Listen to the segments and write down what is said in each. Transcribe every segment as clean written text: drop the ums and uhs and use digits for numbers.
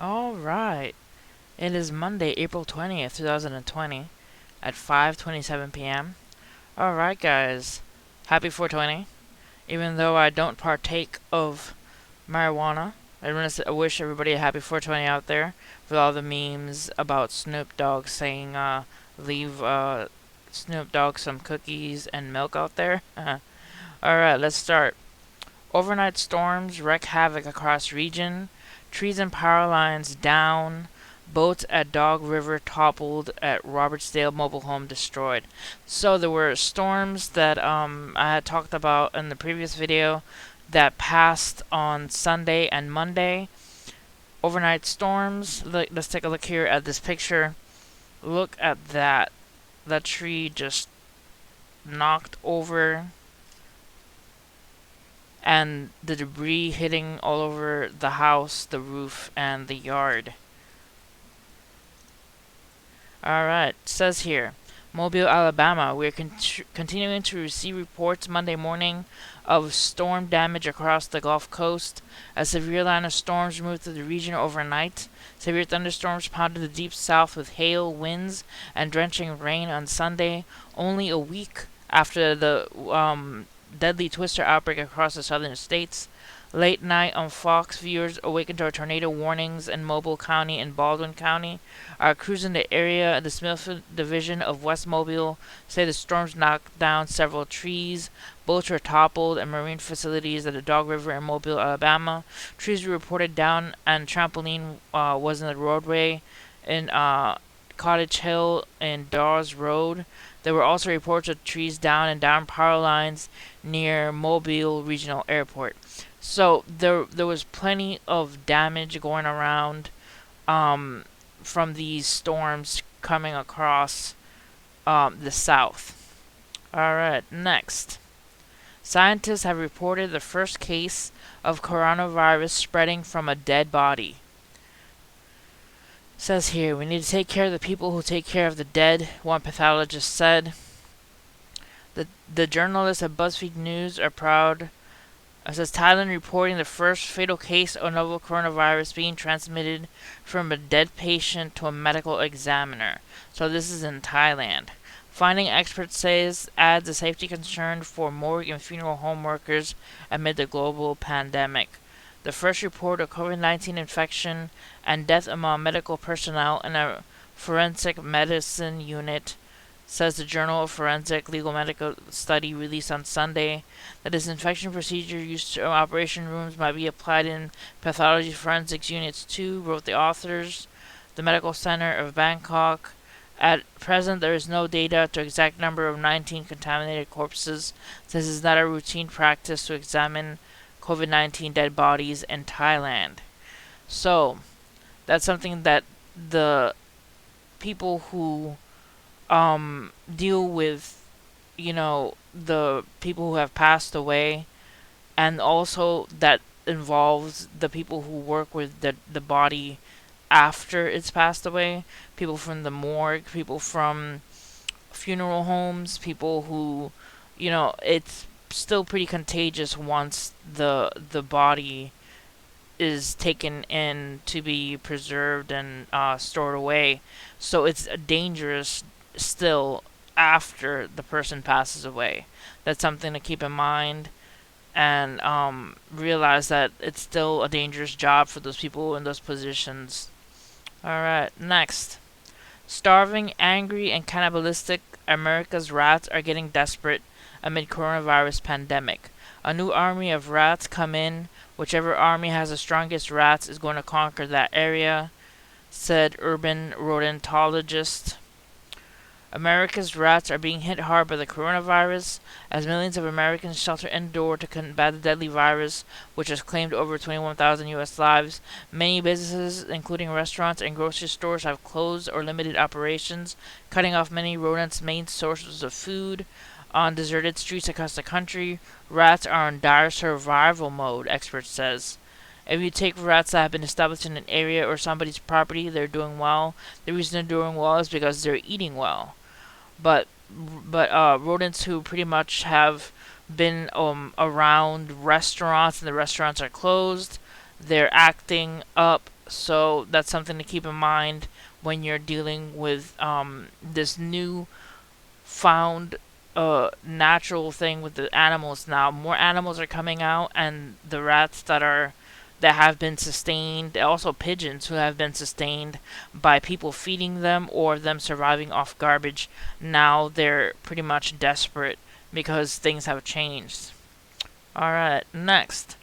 Alright, it is Monday, April 20th, 2020 at 5:27 p.m. Alright guys, happy 420. Even though I don't partake of marijuana, I wish everybody a happy 420 out there with all the memes about Snoop Dogg saying, leave Snoop Dogg some cookies and milk out there. Alright, let's start. Overnight storms wreak havoc across region. Trees and power lines down. Boats at Dog River toppled. At Robertsdale mobile home destroyed. So there were storms that I had talked about in the previous video that passed on Sunday and Monday. Overnight storms. Let's take a look here at this picture. Look at that. That tree just knocked over, and the debris hitting all over the house, the roof, and the yard. Alright, says here, Mobile, Alabama. We're continuing to receive reports Monday morning of storm damage across the Gulf Coast. A severe line of storms moved through the region overnight. Severe thunderstorms pounded the deep south with hail, winds, and drenching rain on Sunday, only a week after the deadly twister outbreak across the southern states. Late night on Fox, viewers awakened to tornado warnings in Mobile County and Baldwin County. Our crews in the area, the Smithfield Division of West Mobile, say the storms knocked down several trees. Boats were toppled and marine facilities at the Dog River in Mobile, Alabama. Trees were reported down, and trampoline was in the roadway in Cottage Hill and Dawes Road. There were also reports of trees down and down power lines near Mobile Regional Airport. So there was plenty of damage going around from these storms coming across the south. Alright, next. Scientists have reported the first case of coronavirus spreading from a dead body. Says here, we need to take care of the people who take care of the dead, one pathologist said. The journalists at BuzzFeed News are proud. It says Thailand reporting the first fatal case of novel coronavirus being transmitted from a dead patient to a medical examiner. So this is in Thailand. Finding, experts says, adds a safety concern for morgue and funeral home workers amid the global pandemic. The first report of COVID-19 infection and death among medical personnel in a forensic medicine unit, says the Journal of Forensic Legal Medical Study released on Sunday. The disinfection procedure used in operation rooms might be applied in pathology forensics units too, wrote the authors. The Medical Center of Bangkok. At present, there is no data to exact number of 19 contaminated corpses. This is not a routine practice to examine COVID-19 dead bodies in Thailand. So, that's something that the people who deal with, the people who have passed away, and also that involves the people who work with the body after it's passed away, people from the morgue, people from funeral homes, people who, it's still pretty contagious once the body is taken in to be preserved and stored away. So it's dangerous still after the person passes away. That's something to keep in mind, and realize that it's still a dangerous job for those people in those positions. Alright, next. Starving, angry, and cannibalistic, America's rats are getting desperate amid coronavirus pandemic. A new army of rats come in. Whichever army has the strongest rats is going to conquer that area, said urban rodentologist. America's rats are being hit hard by the coronavirus as millions of Americans shelter indoors to combat the deadly virus, which has claimed over 21,000 U.S. lives. Many businesses, including restaurants and grocery stores, have closed or limited operations, cutting off many rodents' main sources of food. On deserted streets across the country, rats are in dire survival mode, experts says. If you take rats that have been established in an area or somebody's property, they're doing well. The reason they're doing well is because they're eating well. But rodents who pretty much have been around restaurants and the restaurants are closed, they're acting up So that's something to keep in mind when you're dealing with this new found natural thing with the animals now. More animals are coming out, and the rats that have been sustained, also pigeons who have been sustained by people feeding them or them surviving off garbage. Now they're pretty much desperate because things have changed. Alright, next.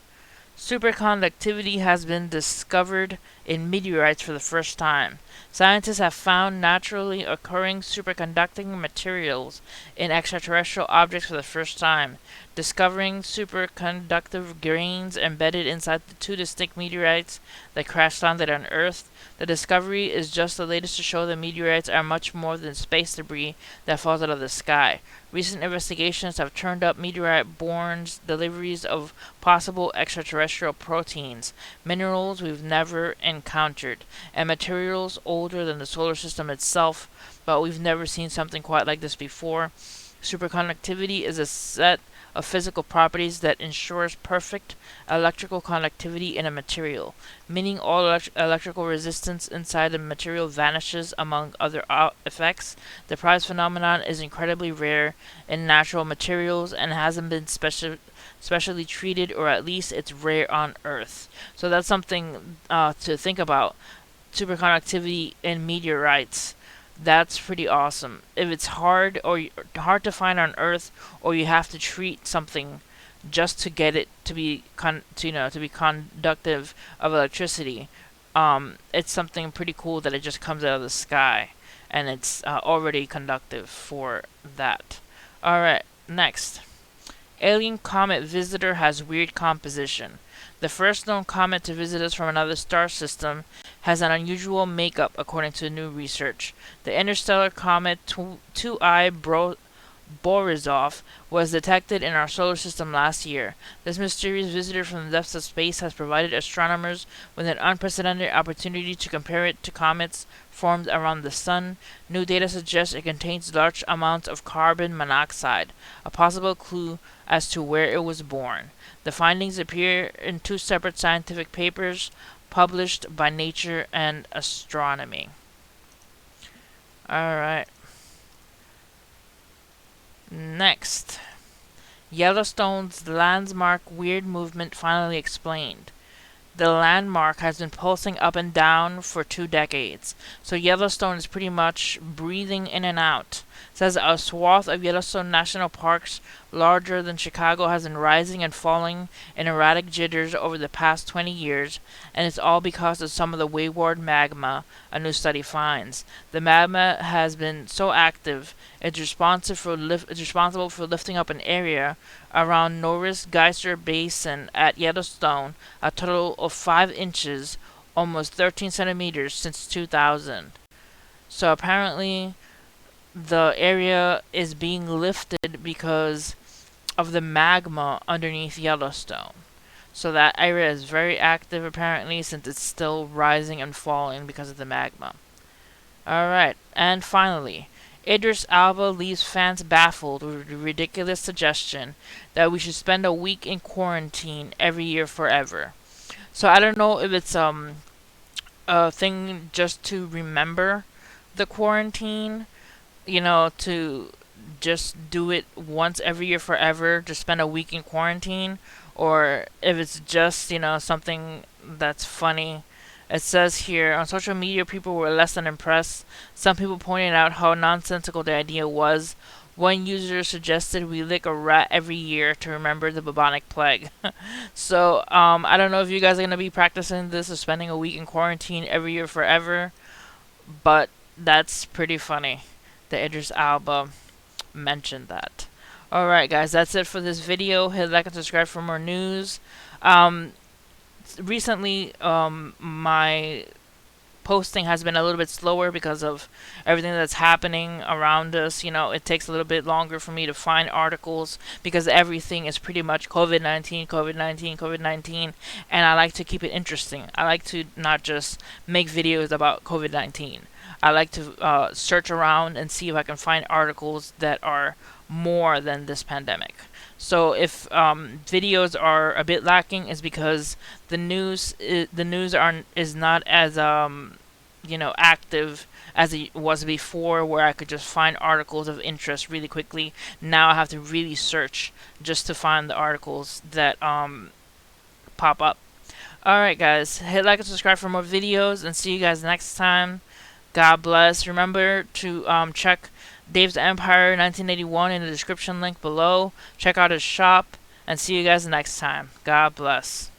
Superconductivity has been discovered in meteorites for the first time. Scientists have found naturally occurring superconducting materials in extraterrestrial objects for the first time, discovering superconductive grains embedded inside the two distinct meteorites that crash landed on Earth. The discovery is just the latest to show that meteorites are much more than space debris that falls out of the sky. Recent investigations have turned up meteorite-borne deliveries of possible extraterrestrial proteins, minerals we've never encountered, and materials older than the solar system itself, but we've never seen something quite like this before. Superconductivity is a set of physical properties that ensures perfect electrical conductivity in a material, meaning all electrical resistance inside the material vanishes among other effects. The prize phenomenon is incredibly rare in natural materials and hasn't been specially treated, or at least it's rare on Earth. So that's something to think about. Superconductivity in meteorites. That's pretty awesome. If it's hard hard to find on Earth, or you have to treat something just to get it to be to be conductive of electricity, it's something pretty cool that it just comes out of the sky and it's already conductive for that. All right, next. Alien comet visitor has weird composition. The first known comet to visit us from another star system has an unusual makeup, according to new research. The interstellar comet 2I Borisov was detected in our solar system last year. This mysterious visitor from the depths of space has provided astronomers with an unprecedented opportunity to compare it to comets formed around the Sun. New data suggests it contains large amounts of carbon monoxide, a possible clue as to where it was born. The findings appear in two separate scientific papers published by Nature and Astronomy. Alright. Next. Yellowstone's landmark weird movement finally explained. The landmark has been pulsing up and down for 2 decades, so Yellowstone is pretty much breathing in and out. It says a swath of Yellowstone National Parks larger than Chicago has been rising and falling in erratic jitters over the past 20 years, and it's all because of some of the wayward magma, a new study finds. The magma has been so active, it's responsible for lifting up an area around Norris Geyser Basin at Yellowstone a total of 5 inches, almost 13 centimeters, since 2000. So apparently the area is being lifted because of the magma underneath Yellowstone. So that area is very active apparently, since it's still rising and falling because of the magma. Alright, and finally, Idris Elba leaves fans baffled with the ridiculous suggestion that we should spend a week in quarantine every year forever. So I don't know if it's a thing just to remember the quarantine, to just do it once every year forever, just spend a week in quarantine, or if it's just, something that's funny. It says here, on social media, people were less than impressed. Some people pointed out how nonsensical the idea was. One user suggested we lick a rat every year to remember the bubonic plague. So, I don't know if you guys are going to be practicing this of spending a week in quarantine every year forever, but that's pretty funny that Idris Elba mentioned that. Alright guys, that's it for this video. Hit like and subscribe for more news. Recently, my posting has been a little bit slower because of everything that's happening around us. It takes a little bit longer for me to find articles because everything is pretty much COVID-19, COVID-19, COVID-19, and I like to keep it interesting. I like to not just make videos about COVID-19. I like to search around and see if I can find articles that are more than this pandemic. So if videos are a bit lacking, is because the news is not as active as it was before, where I could just find articles of interest really quickly. Now I have to really search just to find the articles that pop up. Alright guys, hit like and subscribe for more videos, and see you guys next time. God bless. Remember to check Dave's Empire 1981 in the description link below. Check out his shop, and see you guys next time. God bless.